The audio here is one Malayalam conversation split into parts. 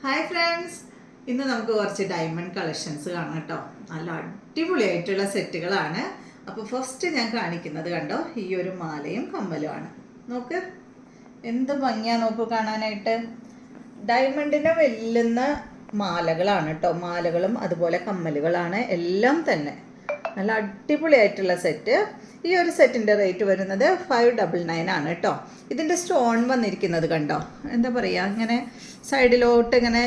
ഹായ് ഫ്രണ്ട്സ്, ഇന്ന് നമുക്ക് കുറച്ച് ഡയമണ്ട് കളക്ഷൻസ് കാണാം കേട്ടോ. നല്ല അടിപൊളിയായിട്ടുള്ള സെറ്റുകളാണ്. അപ്പോൾ ഫസ്റ്റ് ഞാൻ കാണിക്കുന്നത് കണ്ടോ, ഈ ഒരു മാലയും കമ്മലുമാണ്. നോക്ക് എന്ത് ഭംഗിയാ നോക്കൂ കാണാനായിട്ട്. ഡയമണ്ടിനെ വെല്ലുന്ന മാലകളാണ് കേട്ടോ. മാലകളും അതുപോലെ കമ്മലുകളാണ് എല്ലാം തന്നെ. നല്ല അടിപൊളിയായിട്ടുള്ള സെറ്റ്. ഈ ഒരു സെറ്റിൻ്റെ റേറ്റ് വരുന്നത് 599 ആണ് കേട്ടോ. ഇതിൻ്റെ സ്റ്റോൺ വന്നിരിക്കുന്നത് കണ്ടോ, എന്താ പറയുക, ഇങ്ങനെ സൈഡിലോട്ട് ഇങ്ങനെ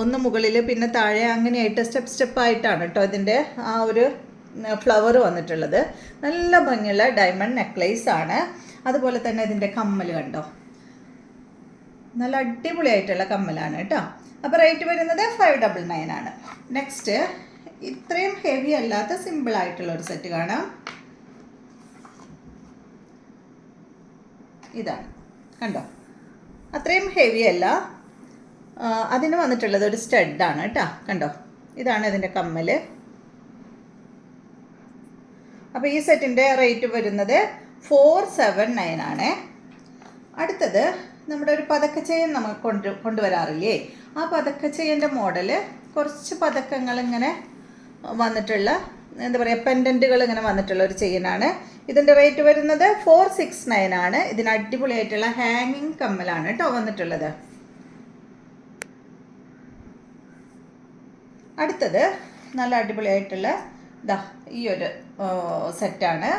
ഒന്ന് മുകളിൽ പിന്നെ താഴെ അങ്ങനെയായിട്ട് സ്റ്റെപ്പായിട്ടാണ് കേട്ടോ ഇതിൻ്റെ ആ ഒരു ഫ്ലവർ വന്നിട്ടുള്ളത്. നല്ല ഭംഗിയുള്ള ഡയമണ്ട് നെക്ലേസ് ആണ്. അതുപോലെ തന്നെ ഇതിൻ്റെ കമ്മൽ കണ്ടോ, നല്ല അടിപൊളിയായിട്ടുള്ള കമ്മലാണ് കേട്ടോ. അപ്പോൾ റേറ്റ് വരുന്നത് 599 ആണ്. നെക്സ്റ്റ് ഇത്രയും ഹെവി അല്ലാത്ത സിമ്പിളായിട്ടുള്ള ഒരു സെറ്റ് കാണാം. ഇതാണ് കണ്ടോ, അത്രയും ഹെവി അല്ല. അതിന് വന്നിട്ടുള്ളത് ഒരു സ്റ്റഡാണ് കേട്ടോ. കണ്ടോ, ഇതാണ് ഇതിൻ്റെ കമ്മൽ. അപ്പോൾ ഈ സെറ്റിൻ്റെ റേറ്റ് വരുന്നത് 479 ആണ്. അടുത്തത് നമ്മുടെ ഒരു പതക്കച്ചെയിൻ നമ്മൾ കൊണ്ടുവരാറില്ലേ, ആ പതക്കച്ചെയിൻ്റെ മോഡല് കുറച്ച് പതക്കങ്ങൾ ഇങ്ങനെ വന്നിട്ടുള്ള, എന്താ പറയുക, പെൻഡൻറ്റുകൾ ഇങ്ങനെ വന്നിട്ടുള്ള ഒരു ചെയിനാണ്. ഇതിൻ്റെ റേറ്റ് വരുന്നത് 469 ആണ്. ഇതിന് അടിപൊളിയായിട്ടുള്ള ഹാങ്ങിങ് കമ്മലാണ് കേട്ടോ വന്നിട്ടുള്ളത്. അടുത്തത് നല്ല അടിപൊളിയായിട്ടുള്ള ഈ ഒരു സെറ്റാണ്.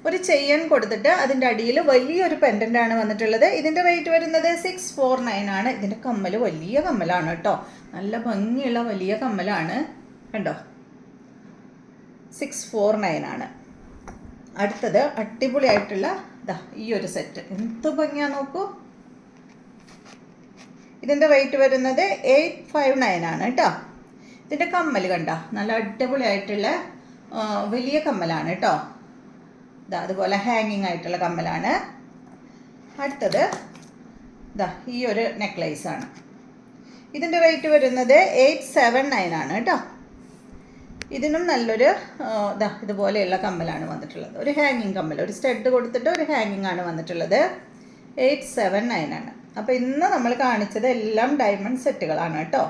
ഒരു ചെയിൻ കൊടുത്തിട്ട് അതിൻ്റെ അടിയിൽ വലിയൊരു പെൻഡൻ്റാണ് വന്നിട്ടുള്ളത്. ഇതിൻ്റെ റേറ്റ് വരുന്നത് 649 ആണ്. ഇതിൻ്റെ കമ്മൽ വലിയ കമ്മലാണ് കേട്ടോ, നല്ല ഭംഗിയുള്ള വലിയ കമ്മലാണ് കണ്ടോ. 649 ആണ്. അടുത്തത് അടിപൊളിയായിട്ടുള്ള ഈ ഒരു സെറ്റ്, എന്ത് ഭംഗിയാ നോക്കൂ. ഇതിൻ്റെ റേറ്റ് വരുന്നത് 859 ആണ് കേട്ടോ. ഇതിൻ്റെ കമ്മൽ കണ്ട, നല്ല അടിപൊളിയായിട്ടുള്ള വലിയ കമ്മലാണ് കേട്ടോ. അതുപോലെ ഹാങ്ങിങ് ആയിട്ടുള്ള കമ്മലാണ്. അടുത്തത് ഈ ഒരു നെക്ലേസ് ആണ്. ഇതിൻ്റെ റേറ്റ് വരുന്നത് 879 ആണ് കേട്ടോ. ഇതിനും നല്ലൊരു ഇതുപോലെയുള്ള കമ്മലാണ് വന്നിട്ടുള്ളത്. ഒരു ഹാങ്ങിങ് കമ്മൽ, ഒരു സ്റ്റഡ് കൊടുത്തിട്ട് ഒരു ഹാങ്ങിങ് ആണ് വന്നിട്ടുള്ളത്. 879 ആണ്. അപ്പോൾ ഇന്ന് നമ്മൾ കാണിച്ചത് എല്ലാം ഡയമണ്ട് സെറ്റുകളാണ് കേട്ടോ.